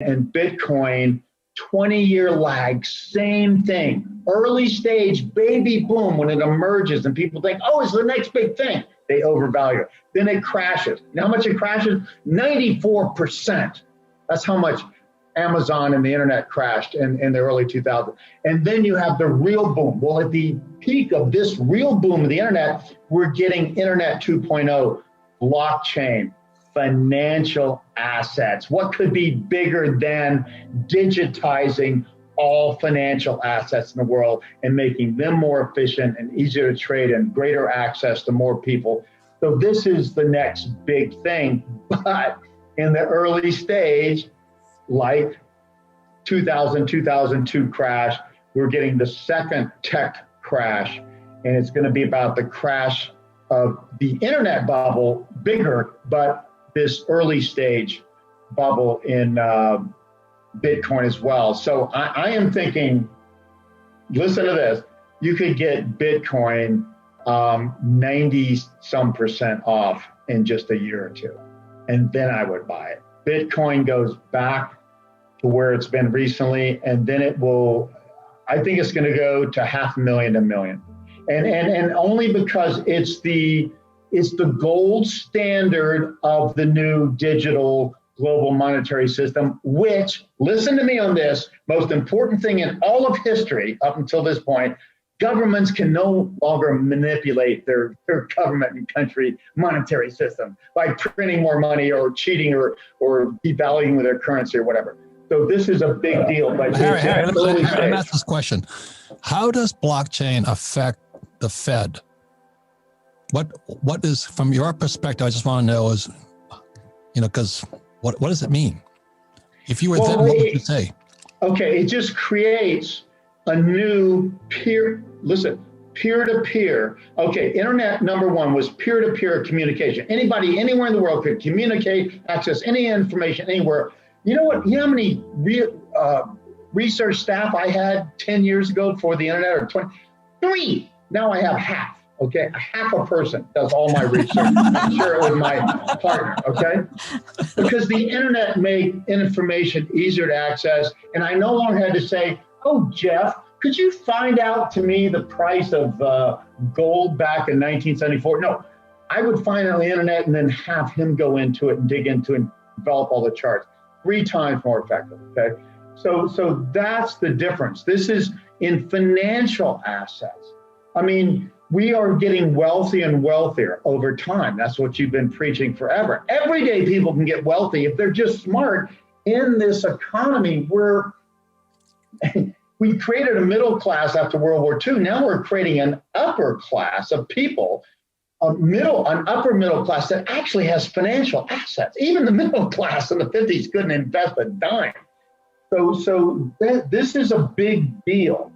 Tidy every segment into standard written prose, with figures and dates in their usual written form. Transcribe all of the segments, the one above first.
and Bitcoin, 20-year lag, same thing. Early stage, baby boom, when it emerges and people think, oh, it's the next big thing, they overvalue it. Then it crashes. You know how much it crashes? 94%. That's how much Amazon and the internet crashed in the early 2000s. And then you have the real boom. Well, at the peak of this real boom of the internet, we're getting Internet 2.0, blockchain, financial assets. What could be bigger than digitizing all financial assets in the world and making them more efficient and easier to trade and greater access to more people? So this is the next big thing. But in the early stage, like 2000, 2002 crash, we're getting the second tech crash, and it's going to be about the crash of the internet bubble, bigger, but this early stage bubble in Bitcoin as well. So I am thinking, listen to this, you could get Bitcoin 90% off in just a year or two, and then I would buy it. Bitcoin goes back to where it's been recently, and then it will, I think it's going to go to 500,000 to 1 million. And only because it's the gold standard of the new digital global monetary system, which, listen to me on this, most important thing in all of history up until this point, governments can no longer manipulate their government and country monetary system by printing more money or cheating or devaluing their currency or whatever. So this is a big deal. But Harry, let me ask this question. How does blockchain affect the Fed? What is, from your perspective, I just want to know is, because what does it mean? If you were them, what would you say? Okay, it just creates a new peer-to-peer. Okay, internet number one was peer-to-peer communication. Anybody, anywhere in the world could communicate, access any information anywhere. You know what? You know how many research staff I had 10 years ago before the internet, or 20? 3. Now I have half. Okay, half a person does all my research. I'm sure it was my partner. Okay, because the internet made information easier to access, and I no longer had to say, "Oh, Jeff, could you find out to me the price of gold back in 1974?" No, I would find it on the internet and then have him go into it and dig into it and develop all the charts. 3 times more effective. Okay, so that's the difference. This is in financial assets. I mean, we are getting wealthy and wealthier over time. That's what you've been preaching forever. Every day people can get wealthy if they're just smart in this economy where we created a middle class after World War II. Now we're creating an upper class of people, an upper middle class that actually has financial assets. Even the middle class in the 50s couldn't invest a dime. So this is a big deal,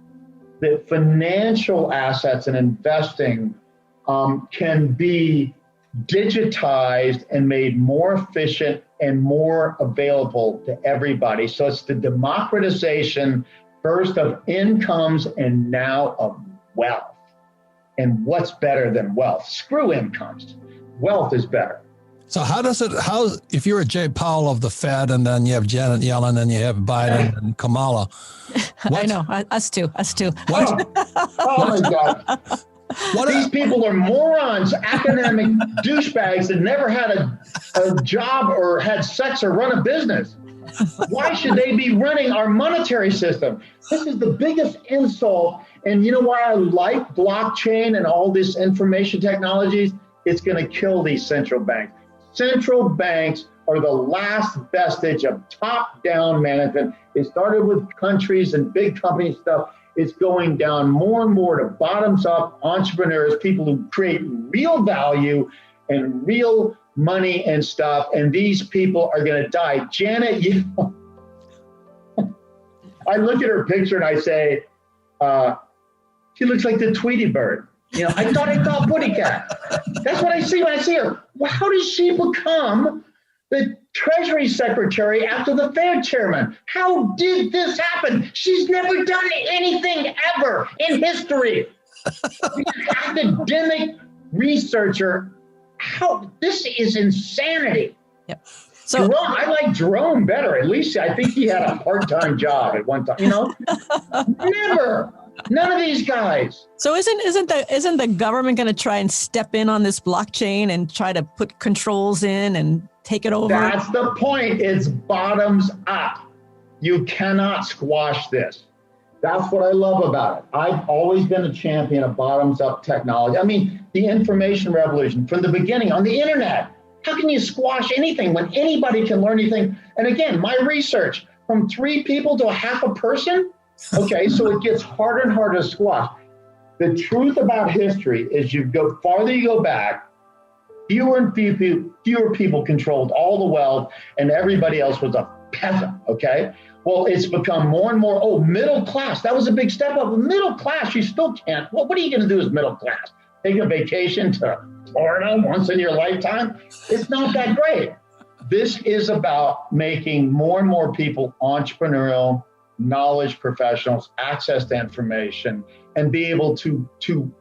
that financial assets and investing can be digitized and made more efficient and more available to everybody. So it's the democratization first of incomes and now of wealth. And what's better than wealth? Screw incomes. Wealth is better. So if you're a Jay Powell of the Fed, and then you have Janet Yellen, and you have Biden and Kamala. I know, us too. Oh my God. These people are morons, academic douchebags that never had a job or had sex or run a business. Why should they be running our monetary system? This is the biggest insult. And you know why I like blockchain and all this information technologies? It's going to kill these central banks. Central banks are the last vestige of top-down management. It started with countries and big company stuff. It's going down more and more to bottoms-up entrepreneurs, people who create real value and real money and stuff. And these people are going to die. Janet, I look at her picture and I say, she looks like the Tweety bird. I thought Putty Cat. That's what I see when I see her. Well, how did she become the Treasury Secretary after the Fed chairman? How did this happen? She's never done anything ever in history. An academic researcher. This is insanity. Yep. So Jerome, I like Jerome better. At least I think he had a part-time job at one time. Never. None of these guys. So isn't the government going to try and step in on this blockchain and try to put controls in and take it over? That's the point. It's bottoms up. You cannot squash this. That's what I love about it. I've always been a champion of bottoms up technology. I mean, the information revolution from the beginning on the internet. How can you squash anything when anybody can learn anything? And again, my research from 3 people to a half a person. Okay, so it gets harder and harder to squash. The truth about history is farther you go back, fewer people controlled all the wealth and everybody else was a peasant, okay? Well, it's become more and more, middle class. That was a big step up. Middle class, you still can't. What are you going to do as middle class? Take a vacation to Florida once in your lifetime? It's not that great. This is about making more and more people entrepreneurial, knowledge professionals, access to information, and be able to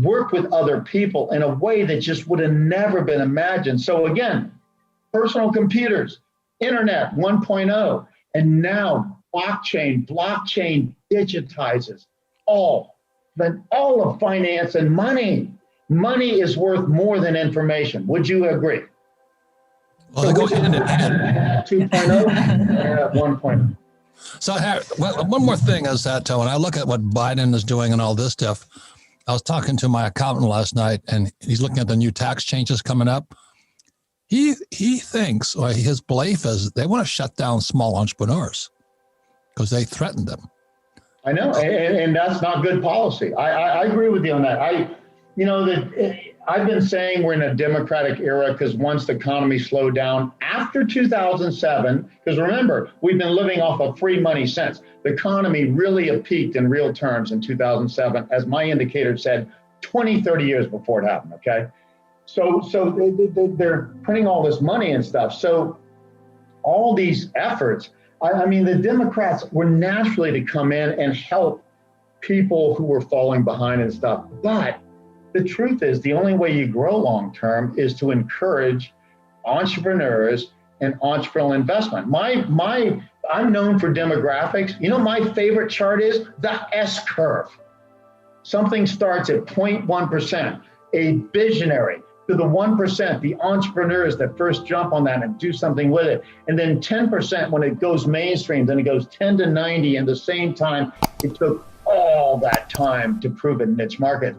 work with other people in a way that just would have never been imagined. So again, personal computers, internet 1.0, and now blockchain digitizes all of finance and money. Money is worth more than information. Would you agree? Well, they go hand in hand. 2.0 and 1.0. So one more thing is that when I look at what Biden is doing and all this stuff, I was talking to my accountant last night, and he's looking at the new tax changes coming up. He thinks, or his belief is, they want to shut down small entrepreneurs because they threaten them. I know, and that's not good policy. I agree with you on that. I've been saying we're in a democratic era because once the economy slowed down after 2007, because remember, we've been living off of free money since. The economy really peaked in real terms in 2007, as my indicator said, 20, 30 years before it happened, okay? So they're printing all this money and stuff. So all these efforts, I mean, the Democrats were naturally to come in and help people who were falling behind and stuff. But the truth is, the only way you grow long-term is to encourage entrepreneurs and entrepreneurial investment. I'm known for demographics. My favorite chart is the S curve. Something starts at 0.1%, a visionary, to the 1%, the entrepreneurs that first jump on that and do something with it. And then 10% when it goes mainstream, then it goes 10 to 90. And the same time, it took all that time to prove a niche market.